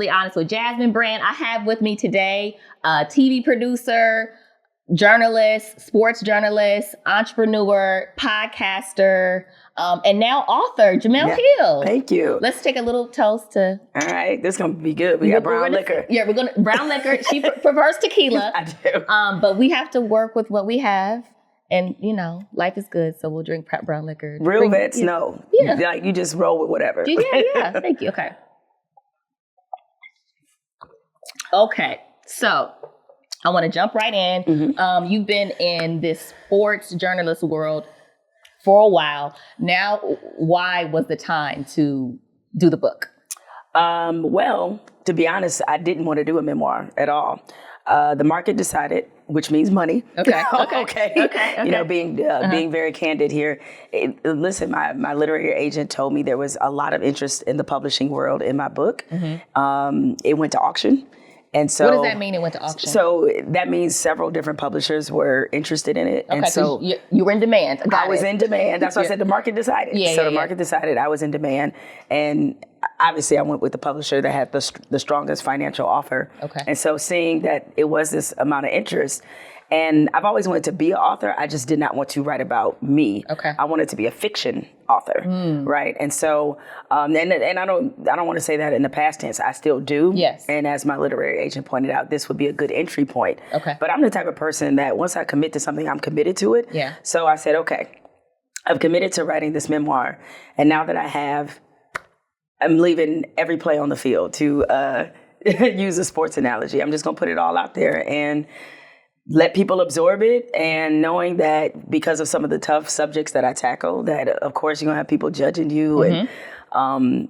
Brutally Honest with Jasmine Brand. I have with me today a TV producer, journalist, sports journalist, entrepreneur, podcaster, and now author, Jemele Hill. Thank you. Let's take a little toast to... All right, this is going to be good. We got brown liquor. Yeah, we're going to... Brown liquor. She prefers tequila. I do. But we have to work with what we have. And, you know, life is good, so we'll drink brown liquor. Real vets, no. Yeah. Like, you just roll with whatever. Yeah. Thank you. Okay. Okay. So, I want to jump right in. Mm-hmm. You've been in this sports journalist world for a while. Now, why was the time to do the book? Well, to be honest, I didn't want to do a memoir at all. The market decided, which means money. Okay. You know, being very candid here. Listen, my literary agent told me there was a lot of interest in the publishing world in my book. Mm-hmm. It went to auction. And so, what does that mean, it went to auction? So that means several different publishers were interested in it. Okay, and so you were in demand. I was in demand. That's why I said the market decided. The market decided I was in demand. And obviously I went with the publisher that had the strongest financial offer. Okay. And so seeing that it was this amount of interest, and I've always wanted to be an author. I just did not want to write about me. Okay. I wanted to be a fiction author, right? And so, and I don't want to say that in the past tense. I still do. Yes. And as my literary agent pointed out, this would be a good entry point. Okay. But I'm the type of person that once I commit to something, I'm committed to it. Yeah. So I said, okay, I've committed to writing this memoir, and now that I have, I'm leaving every play on the field to use a sports analogy. I'm just gonna put it all out there and let people absorb it, and knowing that because of some of the tough subjects that I tackle, that of course you're gonna have people judging you and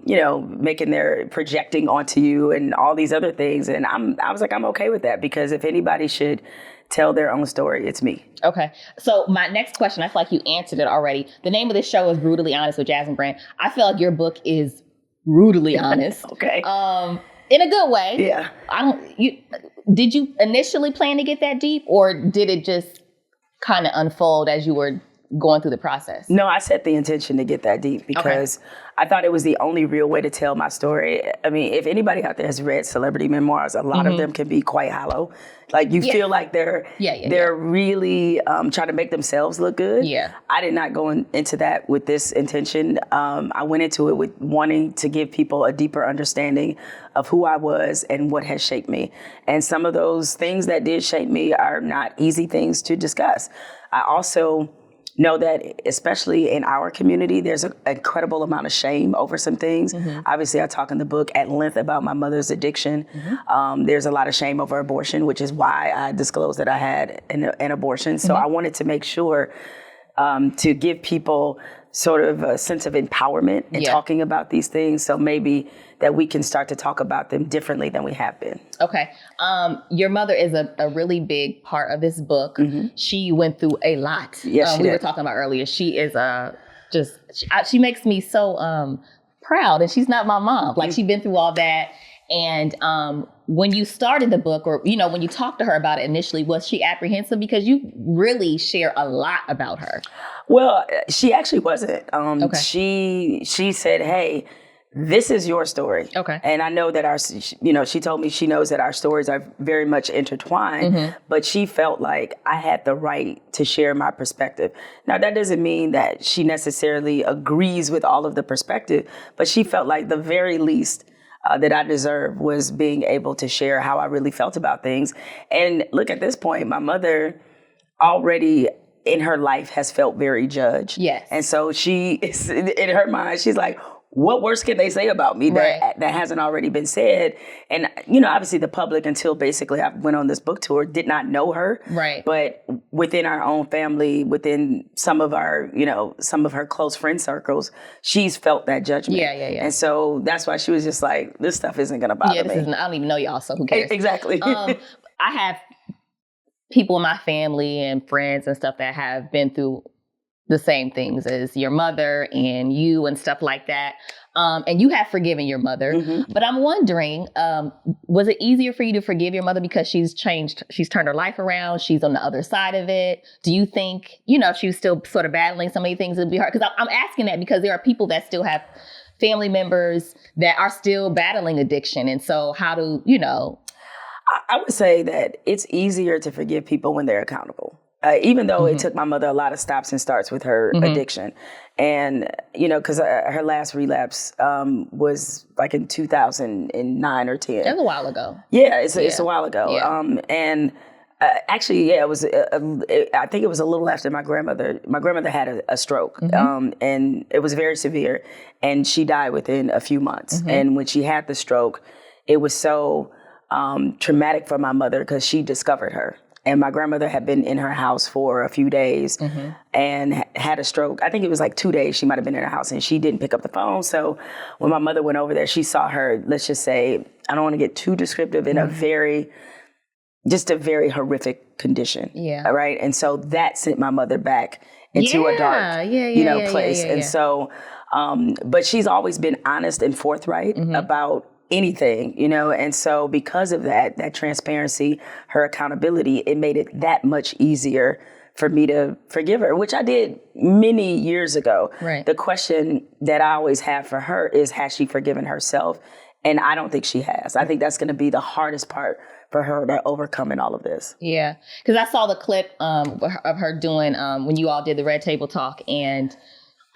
you know, projecting onto you and all these other things. And I was like, I'm okay with that, because if anybody should tell their own story, it's me. Okay. So my next question, I feel like you answered it already. The name of this show is Brutally Honest with Jasmine Brand. I feel like your book is brutally honest. Okay. In a good way. Yeah. Did you initially plan to get that deep, or did it just kind of unfold as you were going through the process? No, I set the intention to get that deep because I thought it was the only real way to tell my story. I mean, if anybody out there has read celebrity memoirs, a lot of them can be quite hollow. Like you feel like they're really trying to make themselves look good. Yeah. I did not go into that with this intention. I went into it with wanting to give people a deeper understanding of who I was and what has shaped me. And some of those things that did shape me are not easy things to discuss. I also know that, especially in our community, there's an incredible amount of shame over some things. Obviously, I talk in the book at length about my mother's addiction. There's a lot of shame over abortion, which is why I disclosed that I had an abortion. So I wanted to make sure to give people sort of a sense of empowerment in talking about these things. So maybe that we can start to talk about them differently than we have been. Okay. Your mother is a really big part of this book. She went through a lot. Yes, we were talking about earlier. She is she makes me so proud, and she's not my mom. Like, she's been through all that. And when you started the book, or, you know, when you talked to her about it initially, was she apprehensive? Because you really share a lot about her. Well, she actually wasn't. She said, hey, this is your story. Okay. And I know that she told me she knows that our stories are very much intertwined, but she felt like I had the right to share my perspective. Now, that doesn't mean that she necessarily agrees with all of the perspective, but she felt like the very least that I deserved was being able to share how I really felt about things. And look, at this point, my mother already in her life has felt very judged. Yes. And so she is, in her mind, she's like, what worse can they say about me that hasn't already been said? And, you know, obviously the public, until basically I went on this book tour, did not know her. Right. But within our own family, within some of our, some of her close friend circles, she's felt that judgment. Yeah. And so that's why she was just like, this stuff isn't going to bother me. I don't even know y'all, so who cares? Exactly. I have people in my family and friends and stuff that have been through the same things as your mother and you and stuff like that. And you have forgiven your mother. But I'm wondering, was it easier for you to forgive your mother because she's turned her life around, she's on the other side of it? Do you think, if she was still sort of battling some of these things, it'd be hard? Because I'm asking that because there are people that still have family members that are still battling addiction. And so how do, I would say that it's easier to forgive people when they're accountable. Even though it took my mother a lot of stops and starts with her addiction. And, because her last relapse was like in 2009 or 10. That's a while ago. Yeah, it's a while ago. Yeah. Actually, it was. I think it was a little after my grandmother. My grandmother had a stroke, and it was very severe, and she died within a few months. And when she had the stroke, it was so traumatic for my mother because she discovered her. And my grandmother had been in her house for a few days and had a stroke. I think it was like 2 days she might have been in her house, and she didn't pick up the phone. So when my mother went over there, she saw her, let's just say, I don't want to get too descriptive, in a very horrific condition. Yeah. Right. And so that sent my mother back into a dark, place. And so, but she's always been honest and forthright about anything, and so because of that transparency, her accountability, it made it that much easier for me to forgive her, which I did many years ago. Right. The question that I always have for her is, has she forgiven herself? And I don't think she has. I think that's going to be the hardest part for her to overcome in all of this. Yeah. Because I saw the clip of her doing when you all did the Red Table Talk, and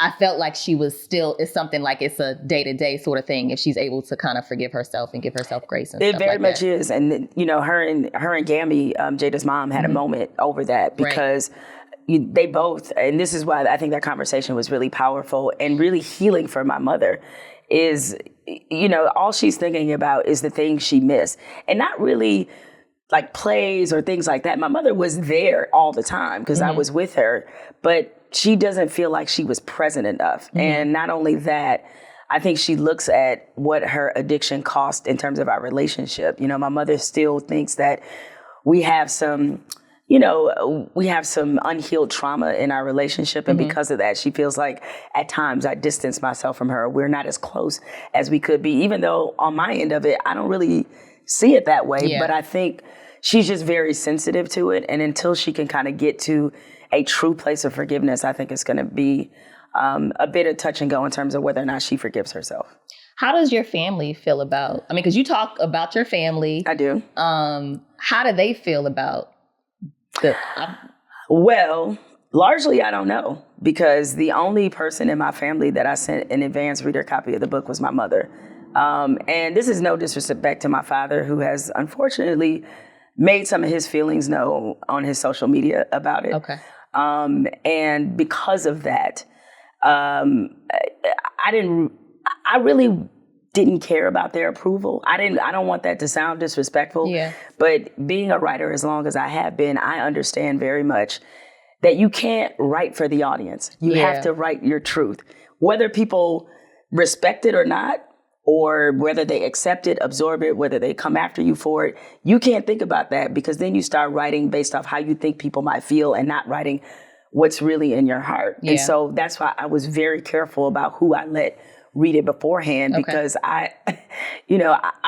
I felt like she was still, it's something like it's a day-to-day sort of thing if she's able to kind of forgive herself and give herself grace and stuff like that. It very much is. And, her and Gammy, Jada's mom, had a moment over that because they both, and this is why I think that conversation was really powerful and really healing for my mother, is, all she's thinking about is the things she missed, and not really like plays or things like that. My mother was there all the time because I was with her, but she doesn't feel like she was present enough. And not only that, I think she looks at what her addiction cost in terms of our relationship. My mother still thinks that we have some unhealed trauma in our relationship. And because of that, she feels like at times I distance myself from her. We're not as close as we could be, even though on my end of it, I don't really see it that way. Yeah. But I think she's just very sensitive to it. And until she can kind of get to a true place of forgiveness, I think it's going to be a bit of touch and go in terms of whether or not she forgives herself. How does your family feel about, because you talk about your family. I do. How do they feel about Well, largely I don't know, because the only person in my family that I sent an advance reader copy of the book was my mother. And this is no disrespect to my father, who has unfortunately made some of his feelings known on his social media about it. Okay. And because of that, I really didn't care about their approval. I don't want that to sound disrespectful. Yeah. But being a writer as long as I have been, I understand very much that you can't write for the audience. You have to write your truth. Whether people respect it or not, or whether they accept it, absorb it, whether they come after you for it, you can't think about that, because then you start writing based off how you think people might feel and not writing what's really in your heart. Yeah. And so that's why I was very careful about who I let read it beforehand, because I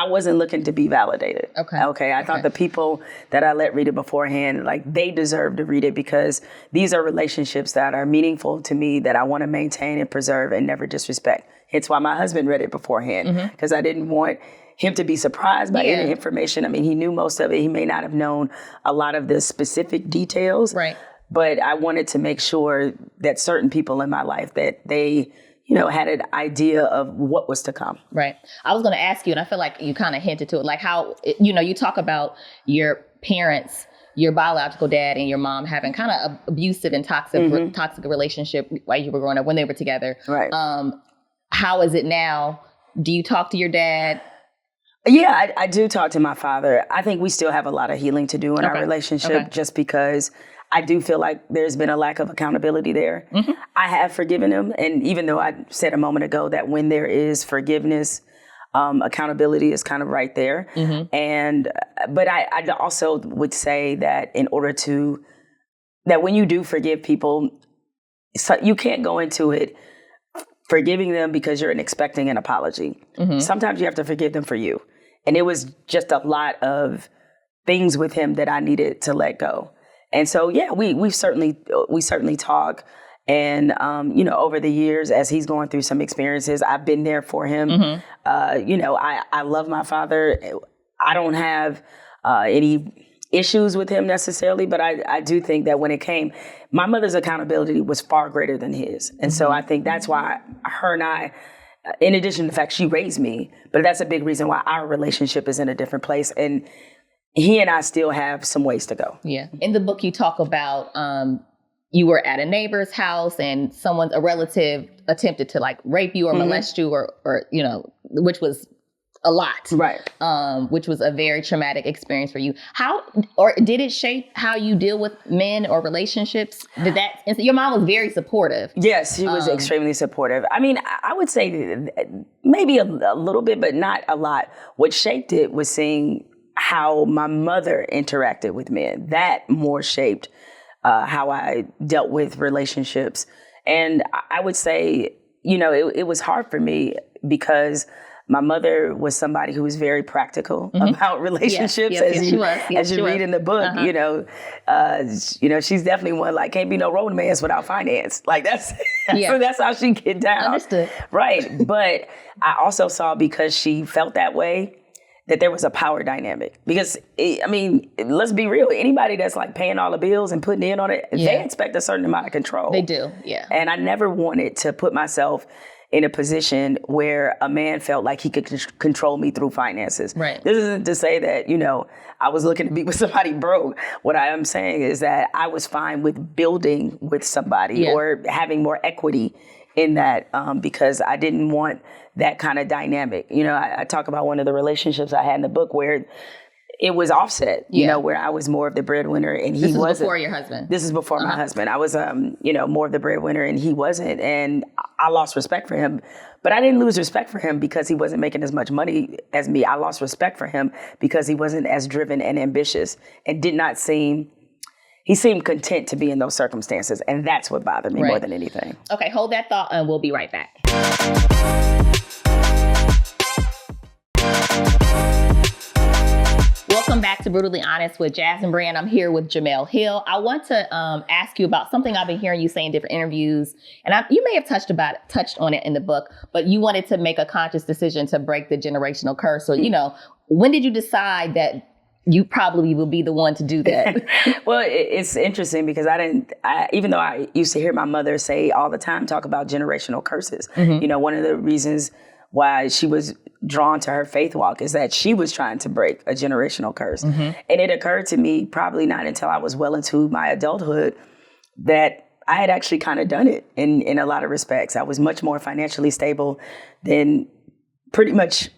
wasn't looking to be validated. Okay. I thought the people that I let read it beforehand, like, they deserve to read it, because these are relationships that are meaningful to me, that I want to maintain and preserve and never disrespect. It's why my husband read it beforehand, because I didn't want him to be surprised by any information. He knew most of it. He may not have known a lot of the specific details, right? But I wanted to make sure that certain people in my life, that they had an idea of what was to come. Right. I was going to ask you, and I feel like you kind of hinted to it, like how, you talk about your parents, your biological dad and your mom having kind of abusive and toxic relationship while you were growing up, when they were together. Right. How is it now? Do you talk to your dad? Yeah, I do talk to my father. I think we still have a lot of healing to do in our relationship, just because I do feel like there's been a lack of accountability there. I have forgiven him. And even though I said a moment ago that when there is forgiveness, accountability is kind of right there. But I also would say that that when you do forgive people, you can't go into it forgiving them because you're expecting an apology. Sometimes you have to forgive them for you. And it was just a lot of things with him that I needed to let go. And so, yeah, we certainly talk. And, over the years, as he's going through some experiences, I've been there for him. I love my father. I don't have any issues with him necessarily, but I do think that when it came, my mother's accountability was far greater than his. And so I think that's why her and I, in addition to the fact she raised me, but that's a big reason why our relationship is in a different place. And he and I still have some ways to go. Yeah. In the book, you talk about you were at a neighbor's house and a relative attempted to like rape you or molest you or which was a lot. Right. Which was a very traumatic experience for you. Did it shape how you deal with men or relationships? Your mom was very supportive. Yes, she was extremely supportive. I mean, I would say maybe a little bit, but not a lot. What shaped it was seeing how my mother interacted with men. That more shaped how I dealt with relationships. And I would say, it was hard for me because my mother was somebody who was very practical about relationships, as you read in the book. She's definitely one like can't be no romance without finance. Like that's how she get down. Understood. Right, but I also saw because she felt that way that there was a power dynamic. Because let's be real. Anybody that's like paying all the bills and putting in on it, they expect a certain amount of control. They do, yeah. And I never wanted to put myself in a position where a man felt like he could control me through finances. Right. This isn't to say that, I was looking to be with somebody broke. What I am saying is that I was fine with building with somebody or having more equity in that because I didn't want that kind of dynamic. I talk about one of the relationships I had in the book where it was offset, where I was more of the breadwinner and he wasn't. This is before your husband. This is before my husband. I was, more of the breadwinner and he wasn't. And I lost respect for him. But I didn't lose respect for him because he wasn't making as much money as me. I lost respect for him because he wasn't as driven and ambitious and he seemed content to be in those circumstances. And that's what bothered me more than anything. Okay, hold that thought and we'll be right back. Welcome back to Brutally Honest with Jazz and Brand. I'm here with Jemele Hill. I want to ask you about something I've been hearing you say in different interviews, and you may have touched on it in the book, but you wanted to make a conscious decision to break the generational curse. So, when did you decide that you probably will be the one to do that? Well, it's interesting because even though I used to hear my mother say all the time, talk about generational curses, one of the reasons why she was drawn to her faith walk is that she was trying to break a generational curse. And it occurred to me probably not until I was well into my adulthood that I had actually kind of done it in a lot of respects. I was much more financially stable than pretty much,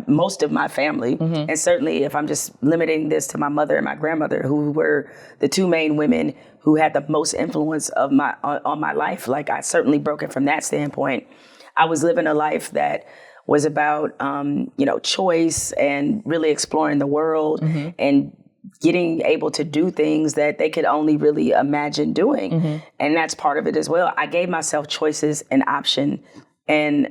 most of my family. And certainly if I'm just limiting this to my mother and my grandmother, who were the two main women who had the most influence on my life, like I certainly broke it from that standpoint. I was living a life that was about, choice and really exploring the world and getting able to do things that they could only really imagine doing. And that's part of it as well. I gave myself choices and option, and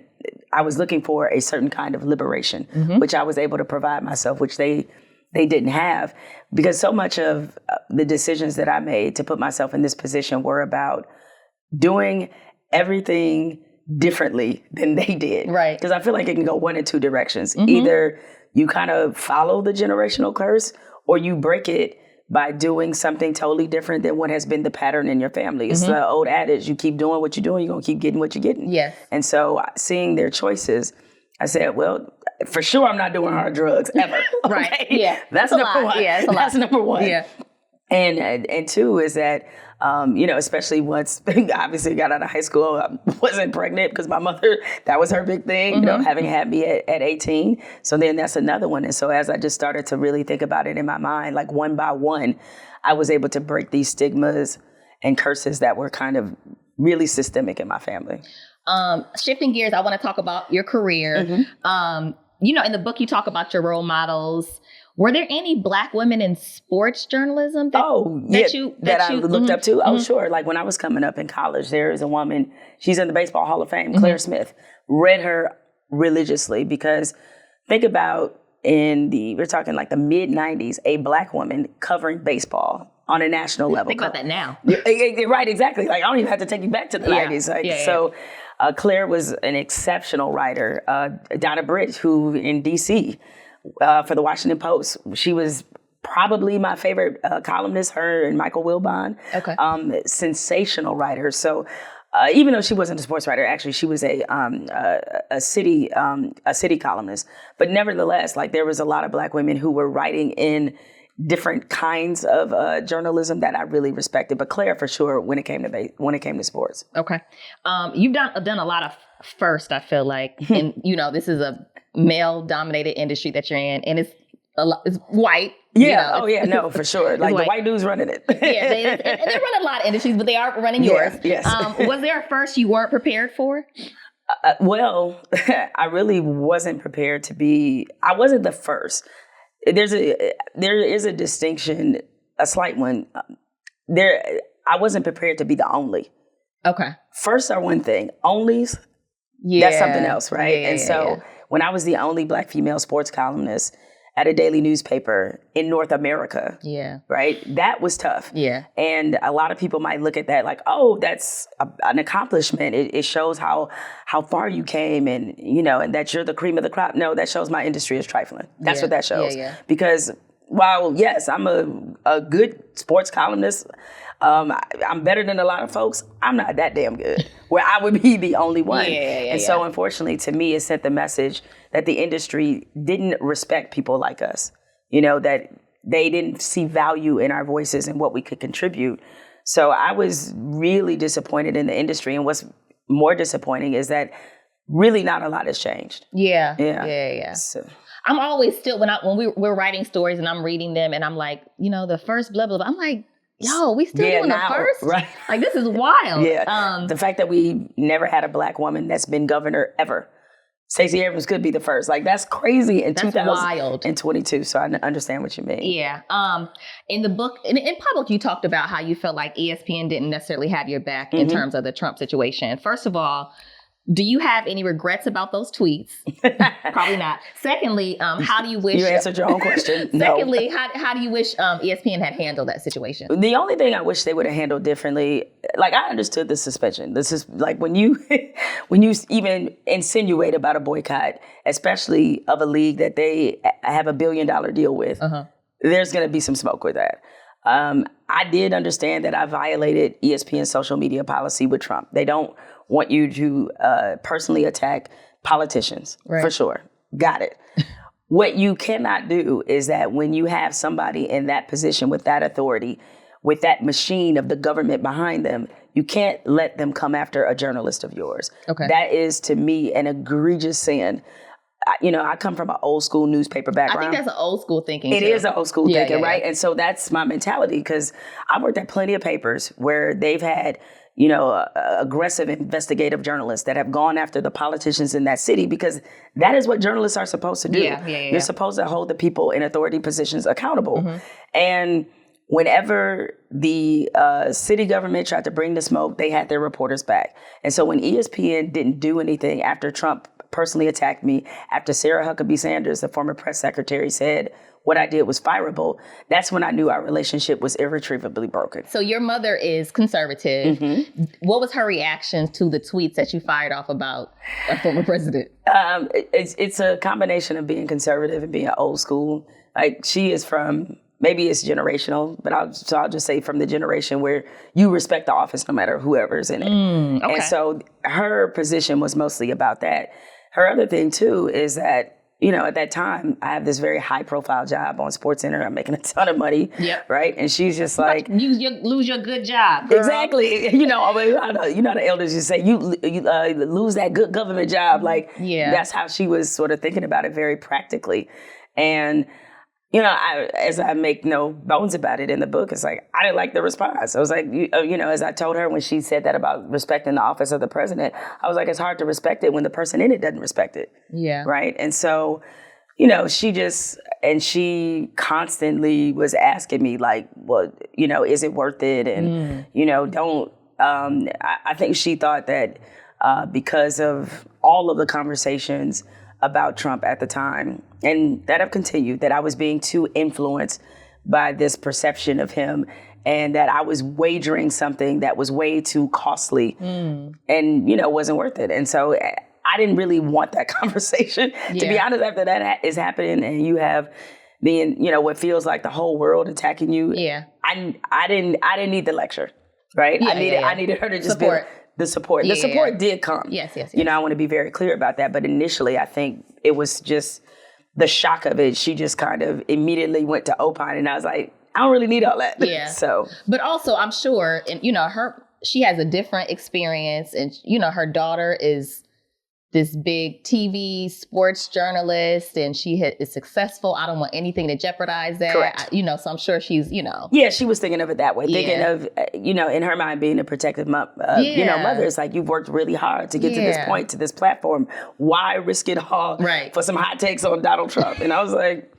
I was looking for a certain kind of liberation, which I was able to provide myself, which they didn't have, because so much of the decisions that I made to put myself in this position were about doing everything differently than they did. Right. Because I feel like it can go one in two directions. Either you kind of follow the generational curse or you break it by doing something totally different than what has been the pattern in your family. It's the old adage, you keep doing what you're doing, you're going to keep getting what you're getting. Yes. And so seeing their choices, I said, well, for sure I'm not doing hard drugs ever. Right. Okay? Yeah. That's number one. Yeah, that's number one. Yeah. And two is that, especially once obviously got out of high school, I wasn't pregnant because my mother, that was her big thing, having had me at 18. So then that's another one. And so as I just started to really think about it in my mind, like one by one, I was able to break these stigmas and curses that were kind of really systemic in my family. Shifting gears, I want to talk about your career. In the book, you talk about your role models. Were there any Black women in sports journalism that I looked up to? Oh, sure. Like when I was coming up in college, there is a woman, she's in the Baseball Hall of Fame, Claire Smith. Read her religiously because think about we're talking like the mid 90s, a black woman covering baseball on a national level. Think about that now. Right, exactly. Like, I don't even have to take you back to the 90s. Like, Claire was an exceptional writer. Donna Britt, who in DC for the Washington Post, she was probably my favorite columnist, her and Michael Wilbon. Okay. Sensational writers. So even though she wasn't a sports writer, actually she was a city columnist. But nevertheless, like, there was a lot of black women who were writing in different kinds of journalism that I really respected. But Claire, for sure, when it came to sports. Okay. You've done a lot of first, I feel like, and this is a male-dominated industry that you're in, and it's white. Yeah. No, for sure. Like, the white dudes running it. Yeah, they're running a lot of industries, but they are running yours. Yes. Was there a first you weren't prepared for? Well, I really wasn't prepared to be. I wasn't the first. There is a distinction, a slight one. I wasn't prepared to be the only. Okay. Firsts are one thing. Onlys, that's something else, right? When I was the only black female sports columnist at a daily newspaper in North America, right, that was tough. Yeah. And a lot of people might look at that like, oh, that's an accomplishment. It shows how far you came, and and that you're the cream of the crop. No, that shows my industry is trifling. That's what that shows. Because while, yes, I'm a good sports columnist, I'm better than a lot of folks, I'm not that damn good where I would be the only one. So unfortunately, to me, it sent the message that the industry didn't respect people like us, that they didn't see value in our voices and what we could contribute. So I was really disappointed in the industry. And what's more disappointing is that really not a lot has changed. Yeah. So I'm always still, when we're writing stories and I'm reading them and I'm like, the first blah, blah, blah. I'm like, yo, we still doing the first? Right. Like, this is wild. The fact that we never had a black woman that's been governor ever. Stacey Abrams could be the first. Like, that's crazy in 2022. So I understand what you mean. Yeah. In the book, in public, you talked about how you felt like ESPN didn't necessarily have your back in terms of the Trump situation. First of all, do you have any regrets about those tweets? Probably not. Secondly, how do you wish... You answered your own question. Secondly, how do you wish ESPN had handled that situation? The only thing I wish they would have handled differently, like, I understood the suspension. This is like when you even insinuate about a boycott, especially of a league that they have $1 billion deal with, there's going to be some smoke with that. I did understand that I violated ESPN's social media policy with Trump. They don't want you to personally attack politicians, for sure. Got it. What you cannot do is that when you have somebody in that position with that authority, with that machine of the government behind them, you can't let them come after a journalist of yours. Okay. That is, to me, an egregious sin. I come from an old school newspaper background. I think that's an old school thinking. It is an old school thinking, right? And so that's my mentality, because I've worked at plenty of papers where they've had aggressive investigative journalists that have gone after the politicians in that city, because that is what journalists are supposed to do. You're supposed to hold the people in authority positions accountable. And whenever the city government tried to bring the smoke, they had their reporters back. And so when ESPN didn't do anything after Trump personally attacked me, after Sarah Huckabee Sanders, the former press secretary, said what I did was fireable, that's when I knew our relationship was irretrievably broken. So your mother is conservative. What was her reaction to the tweets that you fired off about a former president? It's a combination of being conservative and being old school. Like, she is from, maybe it's generational, but I'll just say from the generation where you respect the office no matter whoever's in it. And so her position was mostly about that. Her other thing, too, is that, at that time, I have this very high-profile job on SportsCenter. I'm making a ton of money, right? And she's just like... lose your good job, girl. Exactly. The elders just say, you lose that good government job. Like, that's how she was sort of thinking about it very practically. And... as I make no bones about it in the book, it's like, I didn't like the response. I was like, as I told her when she said that about respecting the office of the president, I was like, it's hard to respect it when the person in it doesn't respect it. Yeah. Right. And so, she constantly was asking me like, well, is it worth it? And, don't, I think she thought that because of all of the conversations about Trump at the time, and that have continued, that I was being too influenced by this perception of him, and that I was wagering something that was way too costly and, wasn't worth it. And so I didn't really want that conversation. To be honest, after that is happening and you have what feels like the whole world attacking you. Yeah. I didn't need the lecture, right? Yeah, I needed her to just support. The support. The support did come. Yes. I want to be very clear about that. But initially, I think it was just the shock of it. She just kind of immediately went to opine, and I was like, I don't really need all that. Yeah. So, but also, I'm sure, and she has a different experience, and her daughter is this big TV sports journalist, and she is successful. I don't want anything to jeopardize that. Correct. So I'm sure she's, Yeah, she was thinking of it that way. Thinking of, in her mind, being a protective mother. It's like, you've worked really hard to get to this point, to this platform. Why risk it all for some hot takes on Donald Trump? And I was like,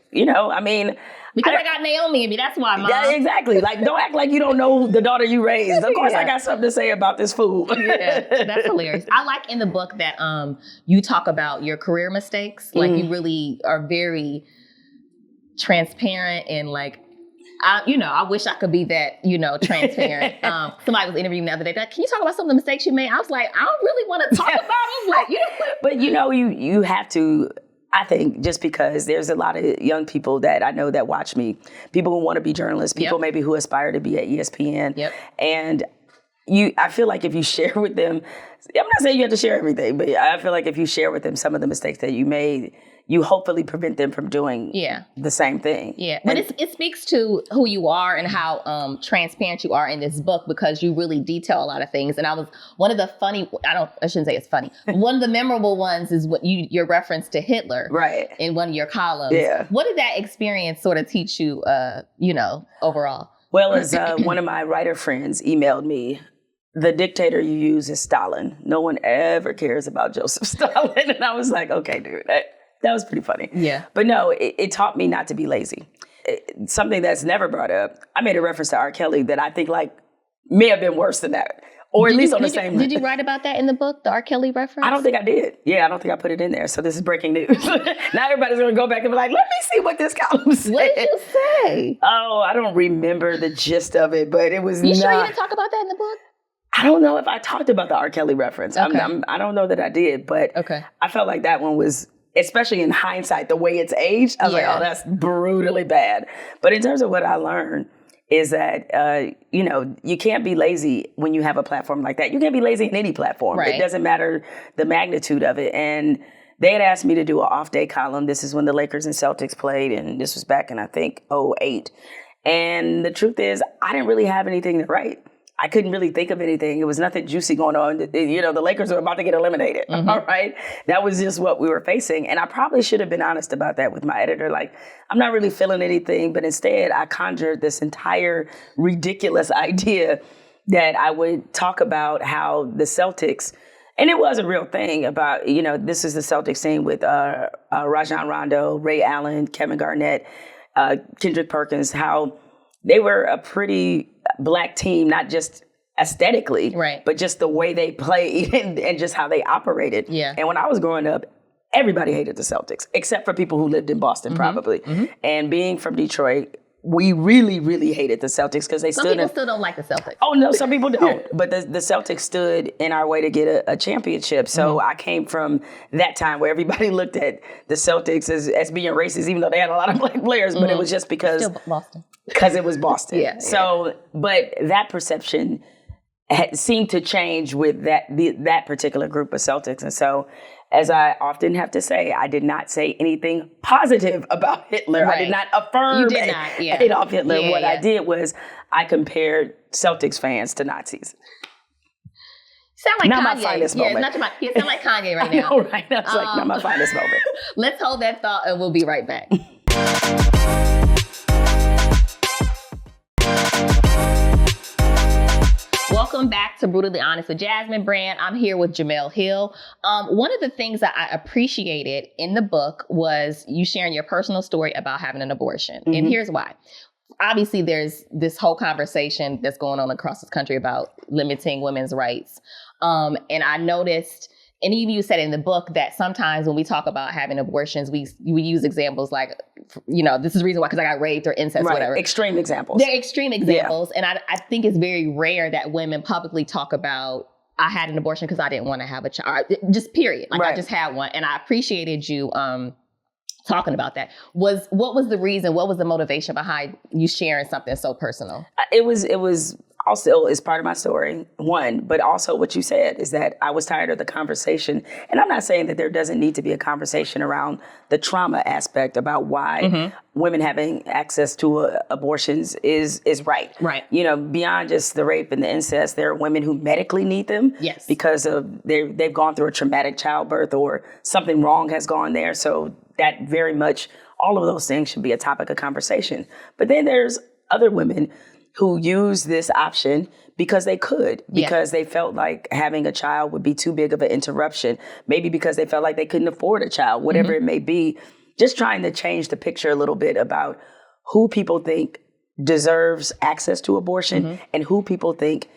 because I got Naomi in me. That's why, Mom. Yeah, exactly. Like, don't act like you don't know the daughter you raised. Of course, I got something to say about this fool. Yeah, that's hilarious. I like in the book that you talk about your career mistakes. Like, you really are very transparent and like, I wish I could be that, transparent. Somebody was interviewing me the other day. Like, can you talk about some of the mistakes you made? I was like, I don't really want to talk about them. Like, But you have to. I think just because there's a lot of young people that I know that watch me, people who want to be journalists, people maybe who aspire to be at ESPN. Yep. And I feel like if you share with them, I'm not saying you have to share everything, but I feel like if you share with them some of the mistakes that you made, you hopefully prevent them from doing the same thing. Yeah, but it speaks to who you are and how transparent you are in this book, because you really detail a lot of things. And one of the funny, I shouldn't say it's funny. One of the memorable ones is what your reference to Hitler, right, in one of your columns. Yeah. What did that experience sort of teach you, overall? Well, as one of my writer friends emailed me, the dictator you use is Stalin. No one ever cares about Joseph Stalin. And I was like, okay, dude, that was pretty funny. Yeah. But no, it taught me not to be lazy. Something that's never brought up, I made a reference to R. Kelly that I think may have been worse than that. Or at least on the same. Did you write about that in the book, the R. Kelly reference? I don't think I did. Yeah, I don't think I put it in there. So this is breaking news. Now everybody's going to go back and be like, let me see what this column said. What did you say? Oh, I don't remember the gist of it, but it was You sure you didn't talk about that in the book? I don't know if I talked about the R. Kelly reference. Okay. I don't know that I did, but I felt like that one was, especially in hindsight, the way it's aged, I was like, oh, that's brutally bad. But in terms of what I learned is that, you can't be lazy when you have a platform like that. You can't be lazy in any platform. Right. It doesn't matter the magnitude of it. And they had asked me to do an off-day column. This is when the Lakers and Celtics played, and this was back in, I think, 2008. And the truth is, I didn't really have anything to write. I couldn't really think of anything. It was nothing juicy going on. The Lakers were about to get eliminated. Mm-hmm. All right. That was just what we were facing. And I probably should have been honest about that with my editor. Like, I'm not really feeling anything. But instead, I conjured this entire ridiculous idea that I would talk about how the Celtics, and it was a real thing about, this is the Celtics team with Rajon Rondo, Ray Allen, Kevin Garnett, Kendrick Perkins, how they were a pretty Black team, not just aesthetically, but just the way they played and just how they operated. Yeah. And when I was growing up, everybody hated the Celtics, except for people who lived in Boston, probably. Mm-hmm. And being from Detroit, we really, really hated the Celtics because they Some people still don't like the Celtics. Oh, no, some people don't. But the Celtics stood in our way to get a championship. So I came from that time where everybody looked at the Celtics as being racist, even though they had a lot of Black players. But it was just because it was Boston. But that perception seemed to change with that particular group of Celtics. And so, as I often have to say, I did not say anything positive about Hitler. Right. I did not affirm Adolf Hitler. I did was I compared Celtics fans to Nazis. Sound like not Kanye. My finest moment. You sound like Kanye right now. I know, right? That's like not my finest moment. Let's hold that thought and we'll be right back. Welcome back to Brutally Honest with Jasmine Brand. I'm here with Jemele Hill. One of the things that I appreciated in the book was you sharing your personal story about having an abortion. Mm-hmm. And here's why. Obviously, there's this whole conversation that's going on across this country about limiting women's rights. And I noticed and even you said in the book that sometimes when we talk about having abortions, we use examples like, this is the reason why, because I got raped or incest or whatever. Extreme examples. They're extreme examples. Yeah. And I think it's very rare that women publicly talk about, I had an abortion because I didn't want to have a child. Just period. Like I just had one. And I appreciated you talking about that. What was the reason? What was the motivation behind you sharing something so personal? It was also is part of my story, one, but also what you said is that I was tired of the conversation. And I'm not saying that there doesn't need to be a conversation around the trauma aspect about why women having access to abortions is right. Right. Beyond just the rape and the incest, there are women who medically need them because of they've gone through a traumatic childbirth or something wrong has gone there. So that very much, all of those things should be a topic of conversation. But then there's other women who use this option because they could, because they felt like having a child would be too big of an interruption, maybe because they felt like they couldn't afford a child, whatever it may be, just trying to change the picture a little bit about who people think deserves access to abortion and who people think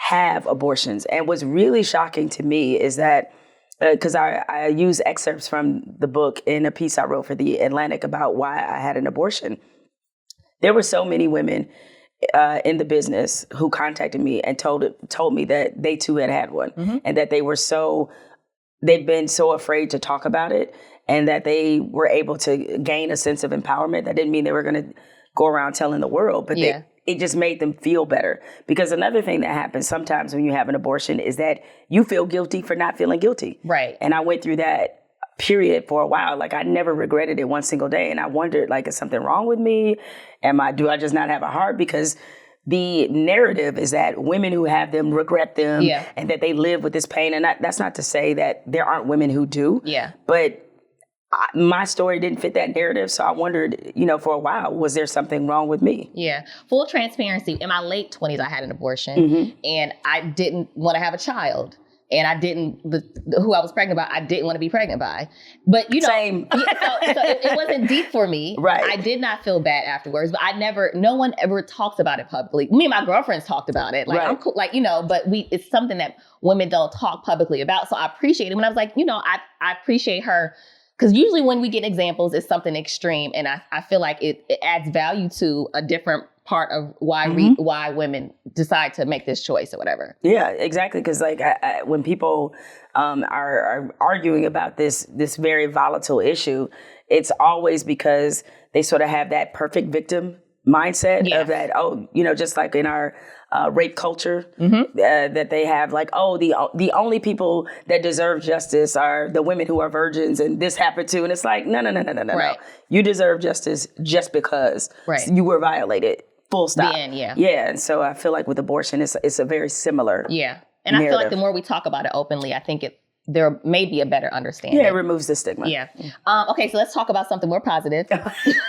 have abortions. And what's really shocking to me is that, because I use excerpts from the book in a piece I wrote for The Atlantic about why I had an abortion. There were so many women in the business who contacted me and told me that they too had one and that they've been so afraid to talk about it and that they were able to gain a sense of empowerment. That didn't mean they were going to go around telling the world, but it just made them feel better. Because another thing that happens sometimes when you have an abortion is that you feel guilty for not feeling guilty. Right. And I went through that period for a while. Like I never regretted it one single day. And I wondered, like, is something wrong with me? Do I just not have a heart? Because the narrative is that women who have them regret them and that they live with this pain. And that's not to say that there aren't women who do. Yeah. But my story didn't fit that narrative. So I wondered, for a while, was there something wrong with me? Yeah. Full transparency. In my late 20s, I had an abortion and I didn't want to have a child. And I didn't, who I was pregnant by, I didn't want to be pregnant by. But, Same. so it wasn't deep for me. Right. I did not feel bad afterwards, but no one ever talks about it publicly. Me and my girlfriends talked about it. Like, I'm cool, but it's something that women don't talk publicly about. So I appreciate it. When I was like, I appreciate her. Because usually when we get examples, it's something extreme. And I feel like it adds value to a different part of why women decide to make this choice or whatever. Yeah, exactly. Because when people are arguing about this very volatile issue, it's always because they sort of have that perfect victim mindset of that, just like in our rape culture, that they have like, the only people that deserve justice are the women who are virgins and this happened to. And it's like, no. Right. You deserve justice just because you were violated. Full stop. Yeah. And so I feel like with abortion, it's a very similar And narrative. I feel like the more we talk about it openly, I think there may be a better understanding. Yeah, it removes the stigma. Yeah. Okay, so let's talk about something more positive.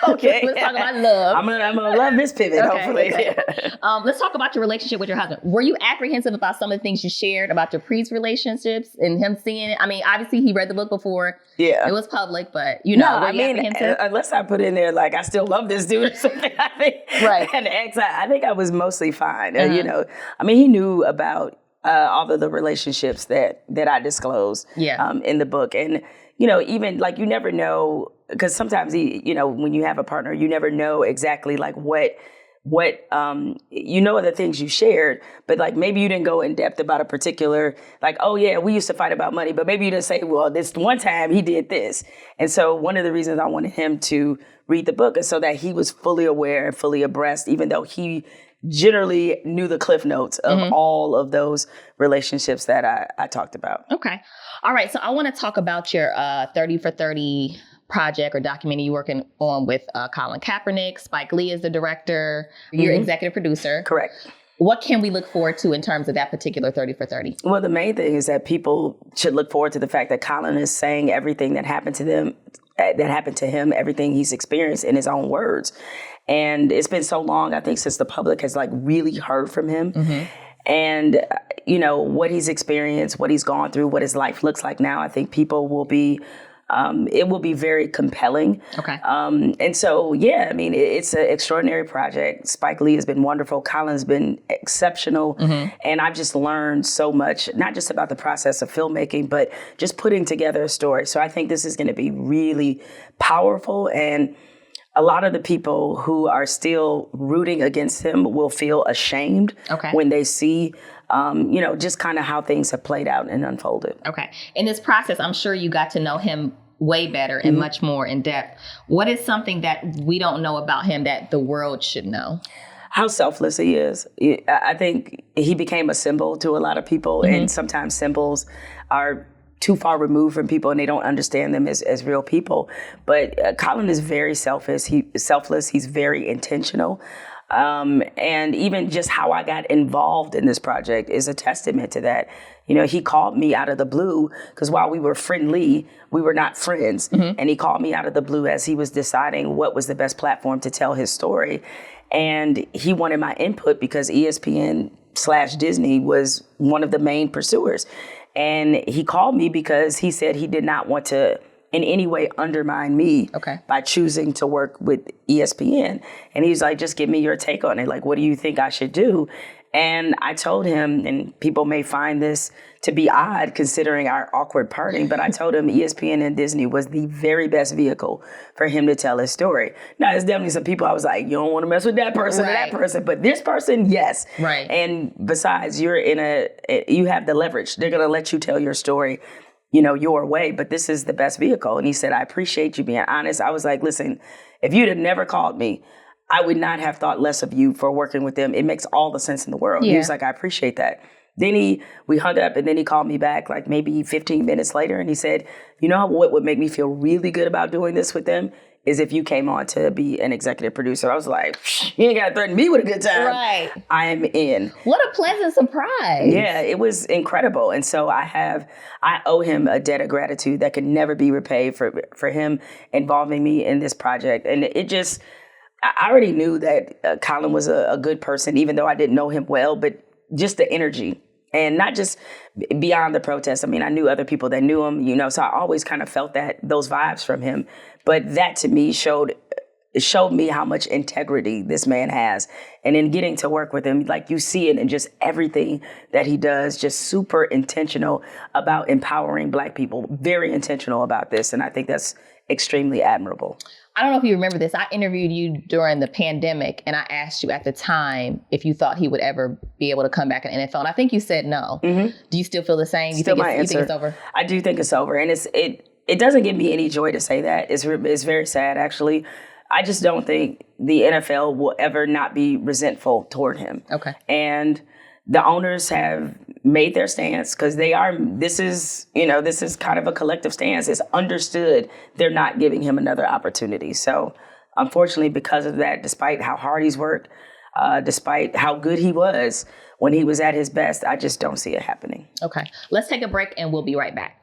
Okay. Let's talk about love. I'm gonna love this pivot, hopefully. Okay. Let's talk about your relationship with your husband. Were you apprehensive about some of the things you shared about your previous relationships and him seeing it? I mean, obviously he read the book before. Yeah. It was public, but were you apprehensive? Unless I put in there like I still love this dude or something, I think. Right. And I think I was mostly fine. He knew about all of the relationships that I disclosed in the book. And, even like you never know, because sometimes, when you have a partner, you never know exactly like what the things you shared, but like maybe you didn't go in depth about a particular, like, oh yeah, we used to fight about money, but maybe you didn't say, well, this one time he did this. And so one of the reasons I wanted him to read the book is so that he was fully aware and fully abreast, even though he generally knew the cliff notes of all of those relationships that I talked about. Okay. All right. So I want to talk about your 30 for 30 project or documentary you're working on with Colin Kaepernick. Spike Lee is the director. You're executive producer. Correct. What can we look forward to in terms of that particular 30 for 30? Well, the main thing is that people should look forward to the fact that Colin is saying everything that happened to him, everything he's experienced in his own words. And it's been so long, I think, since the public has like really heard from him. And, what he's experienced, what he's gone through, what his life looks like now. I think people will be it will be very compelling. Okay. And so, yeah, I mean, it's an extraordinary project. Spike Lee has been wonderful. Colin's been exceptional. And I've just learned so much, not just about the process of filmmaking, but just putting together a story. So I think this is going to be really powerful. And a lot of the people who are still rooting against him will feel ashamed when they see, just kind of how things have played out and unfolded. Okay. In this process, I'm sure you got to know him way better and much more in depth. What is something that we don't know about him that the world should know? How selfless he is. I think he became a symbol to a lot of people, and sometimes symbols are too far removed from people and they don't understand them as real people. But Colin is very selfless. He's very intentional. And even just how I got involved in this project is a testament to that. He called me out of the blue because while we were friendly, we were not friends. And he called me out of the blue as he was deciding what was the best platform to tell his story. And he wanted my input because ESPN/Disney was one of the main pursuers. And he called me because he said he did not want to in any way undermine me by choosing to work with ESPN. And he's like, just give me your take on it. Like, what do you think I should do? And I told him, and people may find this to be odd considering our awkward parting, but I told him ESPN and Disney was the very best vehicle for him to tell his story. Now, there's definitely some people I was like, you don't want to mess with that person or that person, but this person, yes. Right. And besides, you have the leverage. They're going to let you tell your story, your way, but this is the best vehicle. And he said, I appreciate you being honest. I was like, listen, if you'd have never called me, I would not have thought less of you for working with them. It makes all the sense in the world. Yeah. He was like, I appreciate that. Then we hung up and then he called me back like maybe 15 minutes later and he said, what would make me feel really good about doing this with them is if you came on to be an executive producer. I was like, you ain't got to threaten me with a good time. Right. I'm in. What a pleasant surprise. Yeah, it was incredible. And so I owe him a debt of gratitude that can never be repaid for him involving me in this project. And I already knew that Colin was a good person, even though I didn't know him well, but just the energy and not just beyond the protest. I mean, I knew other people that knew him, so I always kind of felt those vibes from him. But that to me showed me how much integrity this man has. And in getting to work with him, like you see it in just everything that he does, just super intentional about empowering Black people, very intentional about this. And I think that's extremely admirable. I don't know if you remember this. I interviewed you during the pandemic and I asked you at the time if you thought he would ever be able to come back in the NFL. And I think you said no. Do you still feel the same? Still my answer. You think it's over? I do think it's over. And it doesn't give me any joy to say that. It's very sad, actually. I just don't think the NFL will ever not be resentful toward him. Okay. And the owners have made their stance because this is kind of a collective stance. It's understood they're not giving him another opportunity. So unfortunately, because of that, despite how hard he's worked, despite how good he was when he was at his best, I just don't see it happening. Okay. Let's take a break and we'll be right back.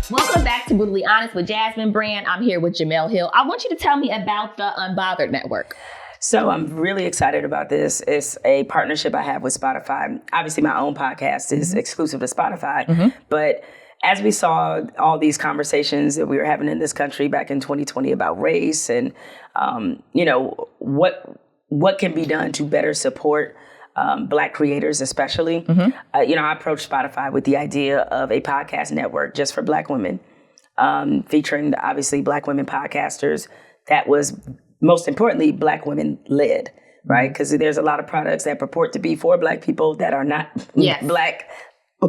Welcome back to Brutally Honest with Jasmine Brand. I'm here with Jemele Hill. I want you to tell me about the Unbothered Network. So I'm really excited about this. It's a partnership I have with Spotify. Obviously, my own podcast is exclusive to Spotify. But as we saw all these conversations that we were having in this country back in 2020 about race and, what can be done to better support Black creators, especially. I approached Spotify with the idea of a podcast network just for Black women, featuring obviously Black women podcasters. That was most importantly Black women led, right? Because there's a lot of products that purport to be for Black people that are not Black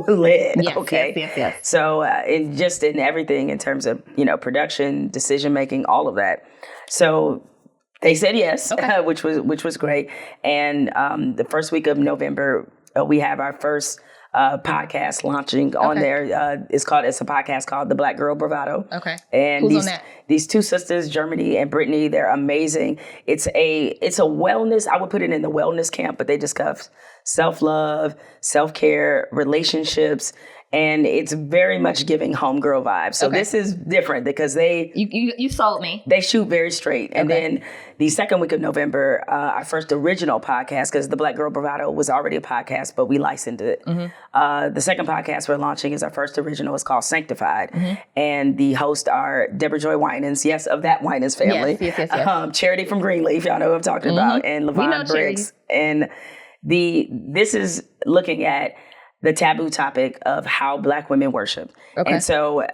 led. Yes. So in everything in terms of production, decision making, all of that. So they said yes, which was great. And the first week of November, we have our first podcast launching on there. It's a podcast called The Black Girl Bravado. Okay. And who's on that? These two sisters, Germany and Brittany, they're amazing. It's a wellness. I would put it in the wellness camp, but they discuss self-love, self-care, relationships, And it's very much giving homegirl vibes. So this is different because you sold me. They shoot very straight. And then the second week of November, our first original podcast, because the Black Girl Bravado was already a podcast, but we licensed it. The second podcast we're launching is our first original. It's called Sanctified. And the hosts are Deborah Joy Winans, yes, of that Winans family. Yes. Charity from Greenleaf, y'all know who I'm talking about, and Levon Briggs. And this is looking at the taboo topic of how Black women worship. And so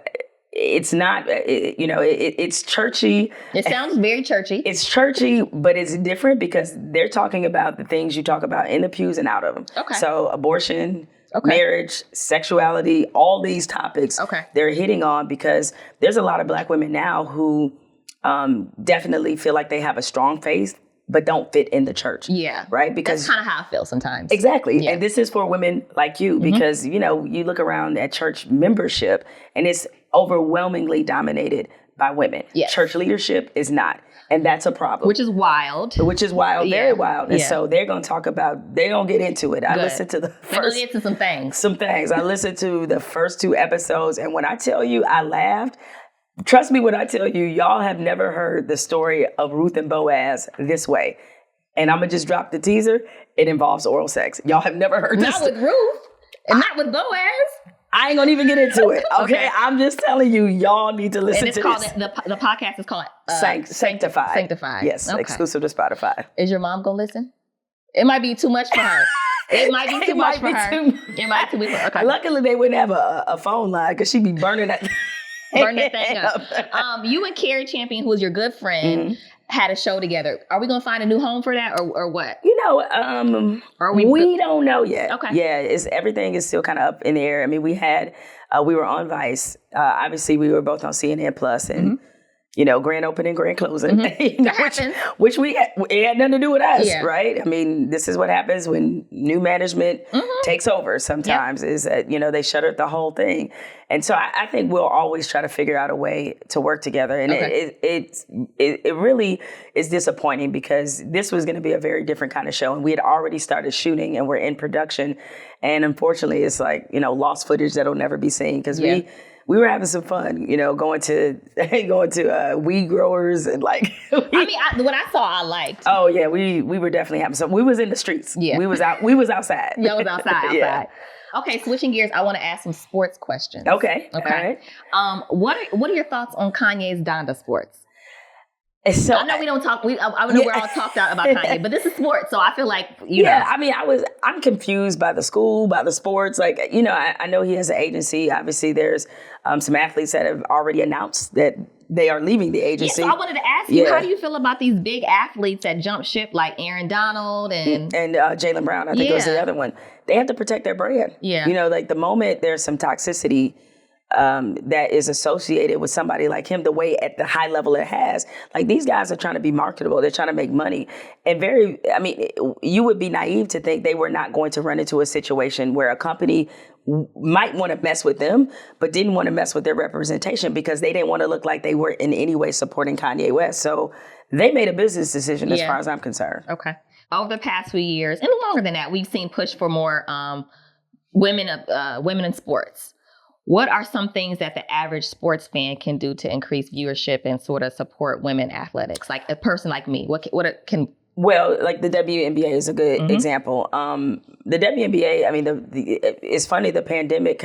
it's not, it's churchy. It sounds very churchy. It's churchy, but it's different because they're talking about the things you talk about in the pews and out of them. So abortion, marriage, sexuality, all these topics they're hitting on because there's a lot of Black women now who definitely feel like they have a strong faith, but don't fit in the church. Yeah. Right? Because that's kind of how I feel sometimes. Exactly. Yeah. And this is for women like you because, you look around at church membership and it's overwhelmingly dominated by women. Yes. Church leadership is not. And that's a problem. Which is wild. Very wild. And so they're going to talk about, they're going to get into it. I listened to the first. They're going to get into some things. I listened to the first 2 episodes. And when I tell you I laughed, trust me when I tell you, y'all have never heard the story of Ruth and Boaz this way. And I'm going to just drop the teaser. It involves oral sex. Y'all have never heard this. Not with Ruth and not with Boaz. I ain't going to even get into it. Okay. I'm just telling you, y'all need to listen to this. The podcast is called Sanctified. Sanctified. Yes. Exclusive to Spotify. Is your mom going to listen? It might be too much for her. It might be too much for her. It might be too much for her. Luckily, they wouldn't have a phone line because she'd be burning that. Burn the thing up. You and Carrie Champion, who was your good friend, had a show together. Are we going to find a new home for that or what? We don't know yet. Okay. Yeah, everything is still kind of up in the air. I mean, we were on Vice. Obviously, we were both on CNN Plus and, grand opening, grand closing, which it had nothing to do with us, right? I mean, this is what happens when new management takes over sometimes is that, they shuttered the whole thing. And so I think we'll always try to figure out a way to work together. And it really is disappointing because this was going to be a very different kind of show. And we had already started shooting and we're in production. And unfortunately, it's like, lost footage that'll never be seen because we were having some fun, going to weed growers and like. What I saw, I liked. Oh yeah, we were definitely having some. We was in the streets. Yeah, we was outside. Y'all was outside. Yeah. Okay, switching gears, I want to ask some sports questions. Okay. All right. What are your thoughts on Kanye's Donda sports? So, I know we don't talk. I know we're all talked out about Kanye, but this is sports, so I feel like you know. I mean, I'm confused by the school, by the sports. Like, I know he has an agency. Obviously, there's some athletes that have already announced that they are leaving the agency. Yeah, so I wanted to ask you, how do you feel about these big athletes that jump ship, like Aaron Donald and Jaylen Brown? I think was the other one. They have to protect their brand. Yeah, like the moment there's some toxicity that is associated with somebody like him, the way at the high level it has, like these guys are trying to be marketable. They're trying to make money. And you would be naive to think they were not going to run into a situation where a company might want to mess with them, but didn't want to mess with their representation because they didn't want to look like they were in any way supporting Kanye West. So they made a business decision as far as I'm concerned. Okay. Over the past few years, and longer than that, we've seen push for more women in sports. What are some things that the average sports fan can do to increase viewership and sort of support women athletics? Like a person like me, Well, like the WNBA is a good example. The WNBA, it's funny, the pandemic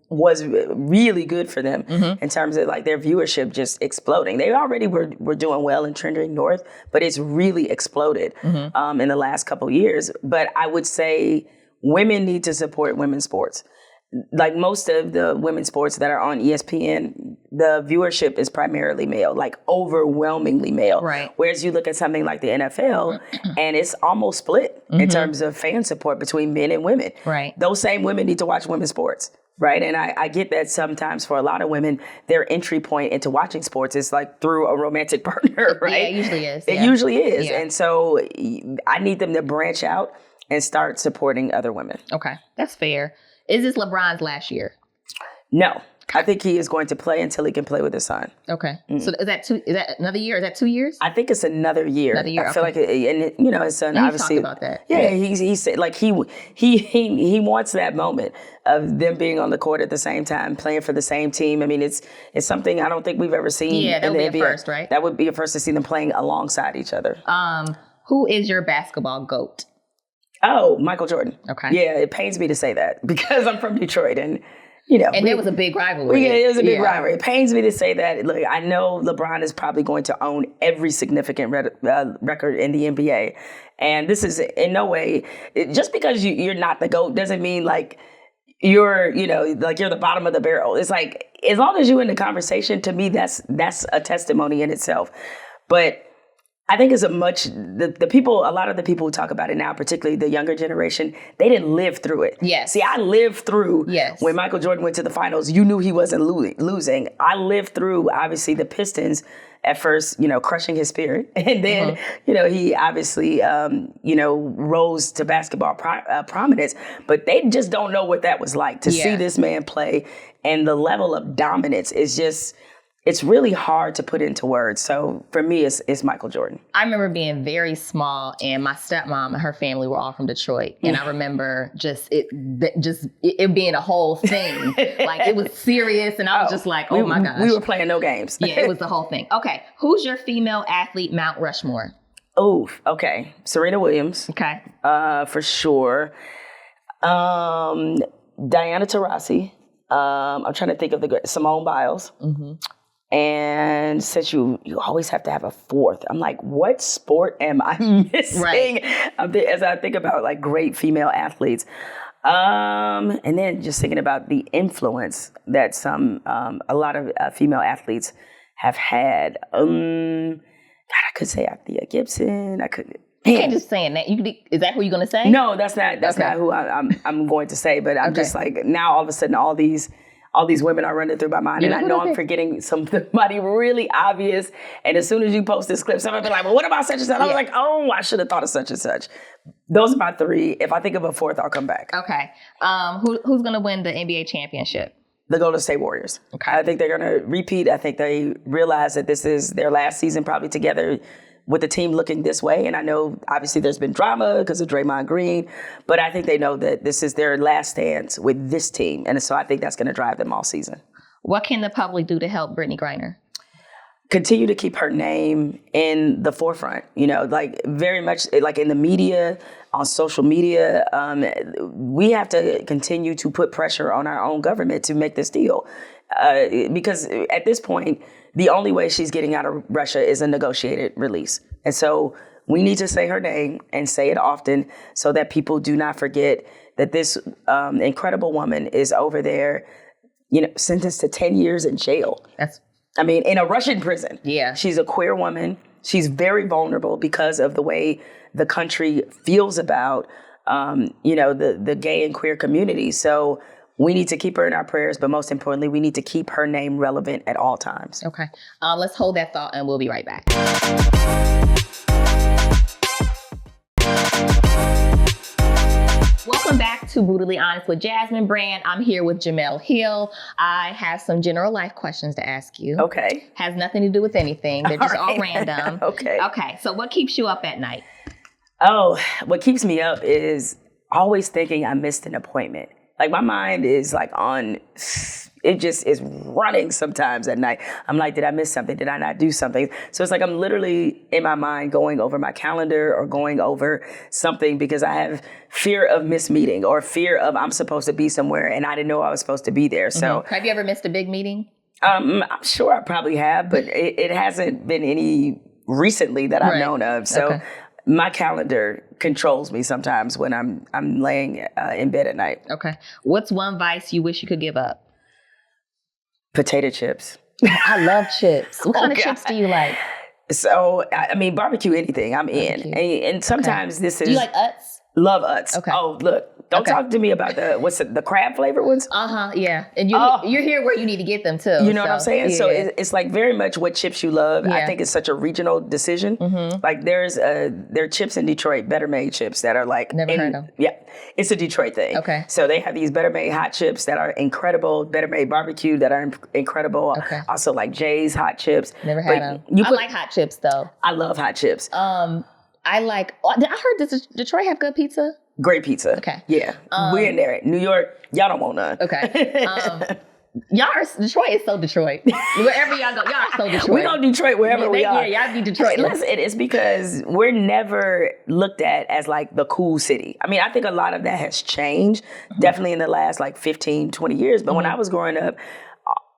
was really good for them in terms of like their viewership just exploding. They already were doing well and trending north, but it's really exploded in the last couple of years. But I would say women need to support women's sports. Like most of the women's sports that are on ESPN, the viewership is primarily male, like overwhelmingly male. Right. Whereas you look at something like the NFL and it's almost split in terms of fan support between men and women. Right. Those same women need to watch women's sports. Right. And I get that sometimes for a lot of women, their entry point into watching sports is like through a romantic partner. Right. Yeah, it usually is. It usually is. Yeah. And so I need them to branch out and start supporting other women. Okay. That's fair. Is this LeBron's last year? No, I think he is going to play until he can play with his son. Okay. So is that another year? Is that 2 years? I think it's another year. Another year. I feel like, and you know, his son And obviously talked about that. Yeah, he said like he wants that moment of them being on the court at the same time, playing for the same team. I mean, it's something I don't think we've ever seen. Yeah, that in would the be a NBA. first, right? That would be a first to see them playing alongside each other. Who is your basketball GOAT? Oh, Michael Jordan. Okay. Yeah, it pains me to say that because I'm from Detroit and, you know. And there was a big rivalry. Yeah, it was a big rivalry. It pains me to say that. Look, I know LeBron is probably going to own every significant record in the NBA. And this is in no way, just because you're not the GOAT doesn't mean like you're, you know, like you're the bottom of the barrel. It's like, as long as you're in the conversation, to me, that's a testimony in itself. But I think it's a lot of the people who talk about it now, particularly the younger generation, they didn't live through it. Yes. See, I lived through Yes. when Michael Jordan went to the finals, you knew he wasn't losing. I lived through, obviously, the Pistons at first, you know, crushing his spirit. And then, you know, he obviously, you know, rose to basketball prominence. But they just don't know what that was like to see this man play. And the level of dominance is just... It's really hard to put into words. So for me, it's Michael Jordan. I remember being very small, and my stepmom and her family were all from Detroit, and I remember it being a whole thing. Like it was serious, and I was just like, "Oh my gosh!" We were playing no games. Yeah, it was the whole thing. Okay, who's your female athlete Mount Rushmore? Oh, okay, Serena Williams. Okay, for sure. Diana Taurasi. I'm trying to think of Simone Biles. Mm-hmm. And since you always have to have a fourth, I'm like, what sport am I missing? Right. As I think about like great female athletes. And then just thinking about the influence that a lot of female athletes have had. God, I could say Althea Gibson. I could. You can't just saying that. Is that who you're going to say? No, that's not who I'm going to say. But I'm just like, now all of a sudden all these women are running through my mind. And I know I'm forgetting somebody really obvious. And as soon as you post this clip, somebody be like, well, what about such and such? I was like, oh, I should have thought of such and such. Those are my three. If I think of a fourth, I'll come back. Okay. Who's going to win the NBA championship? The Golden State Warriors. Okay. I think they're going to repeat. I think they realize that this is their last season probably together with the team looking this way. And I know, obviously, there's been drama because of Draymond Green, but I think they know that this is their last stance with this team. And so I think that's going to drive them all season. What can the public do to help Brittany Griner? Continue to keep her name in the forefront, you know, like very much like in the media, on social media. We have to continue to put pressure on our own government to make this deal. Because at this point, the only way she's getting out of Russia is a negotiated release. And so we need to say her name and say it often so that people do not forget that this incredible woman is over there, you know, sentenced to 10 years in jail. In a Russian prison. Yeah. She's a queer woman. She's very vulnerable because of the way the country feels about, you know, the gay and queer community. So we need to keep her in our prayers, but most importantly, we need to keep her name relevant at all times. Okay. Let's hold that thought and we'll be right back. Welcome back to Brutally Honest with Jasmine Brand. I'm here with Jemele Hill. I have some general life questions to ask you. Okay. Has nothing to do with anything. They're just all random. Okay. Okay. So what keeps you up at night? Oh, what keeps me up is always thinking I missed an appointment. Like my mind is like it just is running sometimes at night. I'm like, did I miss something? Did I not do something? So it's like I'm literally in my mind going over my calendar or going over something because I have fear of mismeeting or fear of I'm supposed to be somewhere and I didn't know I was supposed to be there. So have you ever missed a big meeting? I'm sure I probably have, but it hasn't been any recently that I've known of. So my calendar controls me sometimes when I'm laying in bed at night. Okay. What's one vice you wish you could give up? Potato chips. I love chips. What kind of chips do you like? So, I mean, barbecue anything, I'm in. And sometimes this is... Do you like Utz? Love Utz. Okay. Oh, look, Don't talk to me about the crab flavored ones. Yeah. And you're here where you need to get them too. You know what I'm saying? Yeah. So it's like very much what chips you love. Yeah. I think it's such a regional decision. Like there are chips in Detroit, Better Made chips that are like never heard of them. Yeah, it's a Detroit thing. Okay. So they have these Better Made hot chips that are incredible. Better Made barbecue that are incredible. Okay. Also like Jay's hot chips. Never had them. I like hot chips though. I love hot chips. I heard does Detroit have good pizza? Great pizza. Okay. Yeah. We're in there. New York, y'all don't want none. Okay. Detroit is so Detroit. Wherever y'all go, y'all are so Detroit. We go Detroit wherever we are. Yeah, y'all be Detroit. Listen, it's because we're never looked at as like the cool city. I mean, I think a lot of that has changed, definitely in the last like 15, 20 years. But when I was growing up,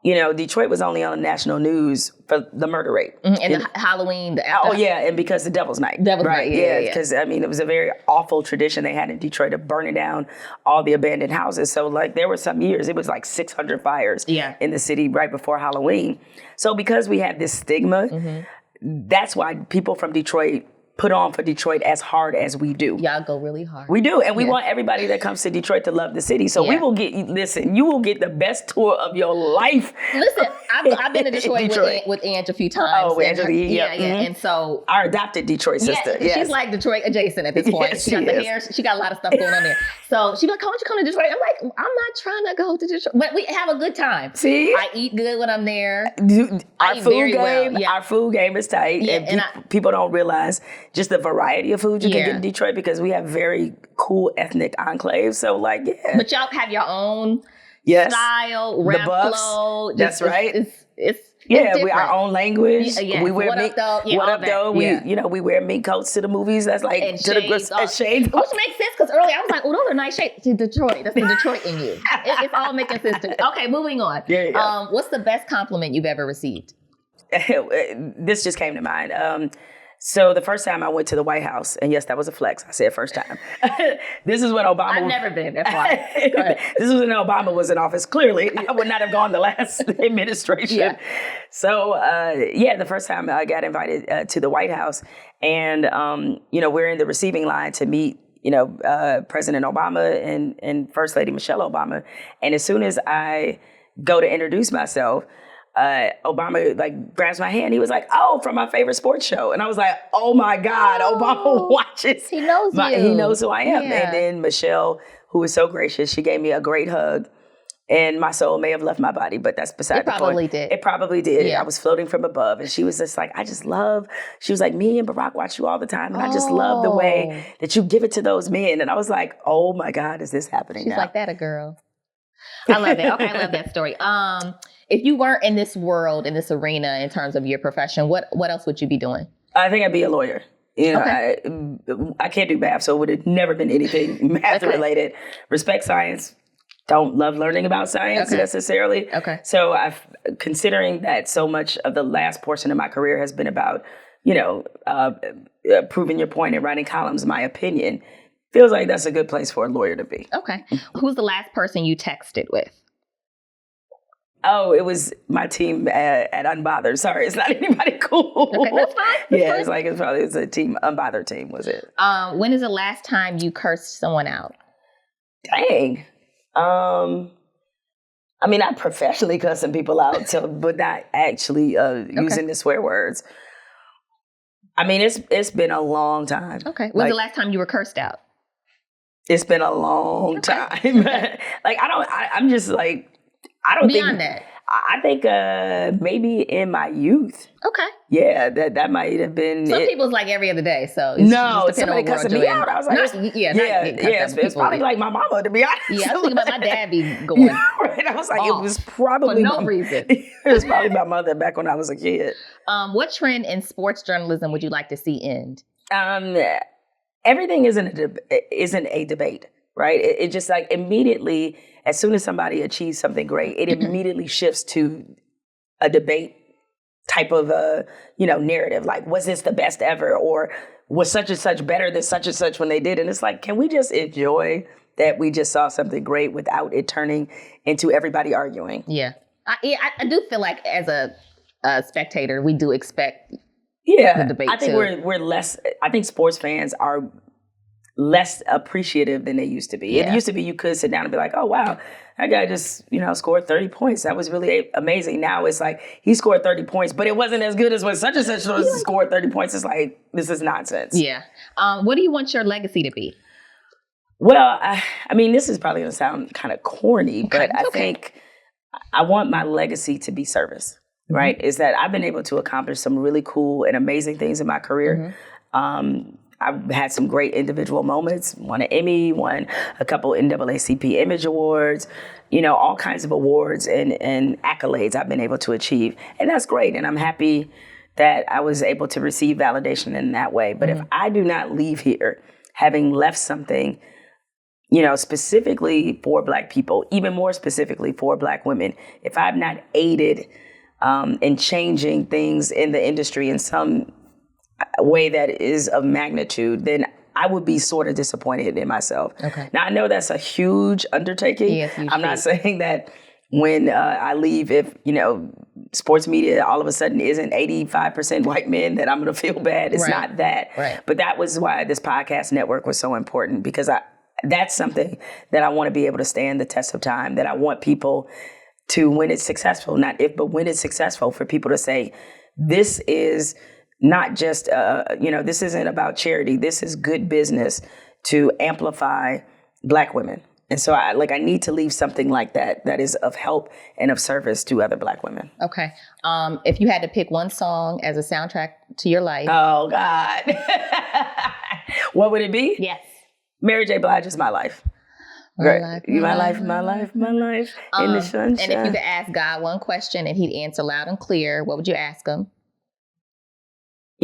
Detroit was only on the national news for the murder rate. And the Halloween. And because the Devil's Night. Devil's Night, yeah. Because, I mean, it was a very awful tradition they had in Detroit of burning down all the abandoned houses. So, like, there were some years, it was like 600 fires in the city right before Halloween. So, because we have this stigma, that's why people from Detroit put on for Detroit as hard as we do. Y'all go really hard. We do. And we want everybody that comes to Detroit to love the city. So we will you will get the best tour of your life. Listen, I've been to Detroit. With Ange a few times. Oh, Angela, yeah. And so our adopted Detroit sister. Yeah, she's like Detroit adjacent at this point. Yes, she got the hair. She got a lot of stuff going on there. So she's like, "Why don't you come to Detroit?" I'm like, "I'm not trying to go to Detroit, but we have a good time." See, I eat good when I'm there. Our food game is tight, and people don't realize just the variety of food you can get in Detroit because we have very cool ethnic enclaves. So like, but y'all have your own style, rap flow. That's right. It's we our own language. We wear what mink. Up, though? What up though? We wear mink coats to the movies. That's like and to shades, the shades. Which makes sense because earlier I was like, "Oh, those are nice shades." To Detroit, that's the Detroit in you. It's all making sense to me. Okay, moving on. Yeah. What's the best compliment you've ever received? This just came to mind. So the first time I went to the White House, and yes, that was a flex. I said first time. This is when Obama. I've never been. That's why. This was when Obama was in office. Clearly, I would not have gone the last administration. Yeah. So the first time I got invited to the White House, and we're in the receiving line to meet President Obama and First Lady Michelle Obama, and as soon as I go to introduce myself, Obama like grabs my hand. He was like, "Oh, from my favorite sports show," and I was like, "Oh my God, Obama watches. He knows you. He knows who I am." Yeah. And then Michelle, who was so gracious, she gave me a great hug, and my soul may have left my body, but that's beside the point. It probably did. Yeah. I was floating from above, and she was just like, she was like, "Me and Barack watch you all the time, and I just love the way that you give it to those men." And I was like, "Oh my God, is this happening?" She's like that, a girl. I love that. Okay, I love that story. If you weren't in this world, in this arena, in terms of your profession, what else would you be doing? I think I'd be a lawyer. I can't do math, so it would have never been anything math related. Respect science. Don't love learning about science necessarily. Okay. So considering that so much of the last portion of my career has been about, proving your point and writing columns, my opinion, feels like that's a good place for a lawyer to be. Okay. Who's the last person you texted with? Oh, it was my team at Unbothered. Sorry, it's not anybody cool. Okay, that's fine. It's a team, Unbothered team, was it? When is the last time you cursed someone out? Dang. I mean, not professionally cussing people out, but not actually using the swear words. I mean, it's been a long time. Okay. When's the last time you were cursed out? It's been a long time. Like, I'm just like, I don't Beyond think. that. I think maybe in my youth. Okay. Yeah, that might have been. Some people's like every other day, so somebody cussing me out. I was like, it's probably like my mama, to be honest. Yeah, I was thinking about my dad be going. Right, I was like, it was probably for no reason. It was probably my mother back when I was a kid. What trend in sports journalism would you like to see end? Everything isn't a debate, right? It just like immediately, as soon as somebody achieves something great, it immediately shifts to a debate type of narrative. Like, was this the best ever? Or was such and such better than such and such when they did? And it's like, can we just enjoy that we just saw something great without it turning into everybody arguing? Yeah. I do feel like as a spectator, we do expect the debate I think we're less, I think sports fans are less appreciative than they used to be. Yeah. It used to be you could sit down and be like, oh, wow, that guy just, scored 30 points. That was really amazing. Now it's like he scored 30 points, but it wasn't as good as when such and such scored 30 points. It's like, this is nonsense. Yeah. What do you want your legacy to be? Well, I mean, this is probably going to sound kind of corny, but I think I want my legacy to be service, right? Is that I've been able to accomplish some really cool and amazing things in my career. I've had some great individual moments, won an Emmy, won a couple NAACP Image Awards, all kinds of awards and accolades I've been able to achieve. And that's great. And I'm happy that I was able to receive validation in that way. But if I do not leave here having left something, specifically for Black people, even more specifically for Black women, if I've not aided in changing things in the industry in some way that is of magnitude, then I would be sort of disappointed in myself. Okay. Now, I know that's a huge undertaking. Yes, I'm not saying that when I leave, if, sports media all of a sudden isn't 85% white men, that I'm going to feel bad. It's not that. Right. But that was why this podcast network was so important, because that's something that I want to be able to stand the test of time, that I want people to, when it's successful, not if, but when it's successful, for people to say, this is not just, this isn't about charity. This is good business to amplify Black women. And so I need to leave something like that is of help and of service to other Black women. Okay. If you had to pick one song as a soundtrack to your life. Oh, God. What would it be? Yes. Mary J. Blige is My Life. My life, in the sunshine. And if you could ask God one question and he'd answer loud and clear, what would you ask him?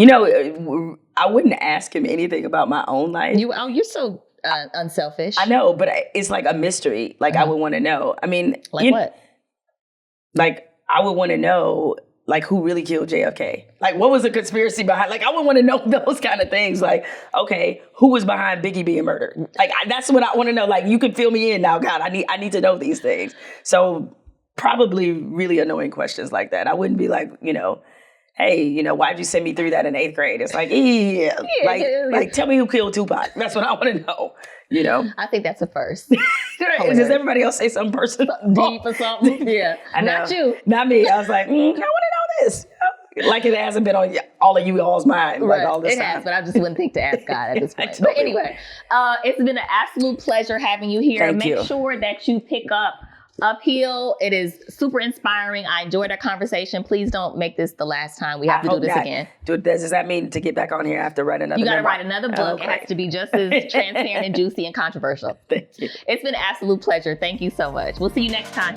I wouldn't ask him anything about my own life. You're so unselfish. I know, but it's like a mystery. Like, I would want to know. I mean, what? Like, I would want to know, like, who really killed JFK? Like, what was the conspiracy behind? Like, I would want to know those kind of things. Like, okay, who was behind Biggie being murdered? Like, that's what I want to know. Like, you can fill me in now, God. I need to know these things. So probably really annoying questions like that. I wouldn't be like, hey, why'd you send me through that in 8th grade? It's like, like tell me who killed Tupac. That's what I want to know, I think that's a first. Does everybody else say something personal? Deep or something? Yeah. I know. Not you. Not me. I was like, I want to know this. Like it hasn't been on all of you all's mind. Right. Like all this it time. Has, but I just wouldn't think to ask God at this point. Totally. But anyway, it's been an absolute pleasure having you here. Make sure that you pick up Uphill. It is super inspiring. I enjoyed our conversation. Please don't make this the last time. We have to do this again. Does that mean to get back on here, I have to write another book? You got to write another book. Okay. It has to be just as transparent and juicy and controversial. Thank you. It's been an absolute pleasure. Thank you so much. We'll see you next time.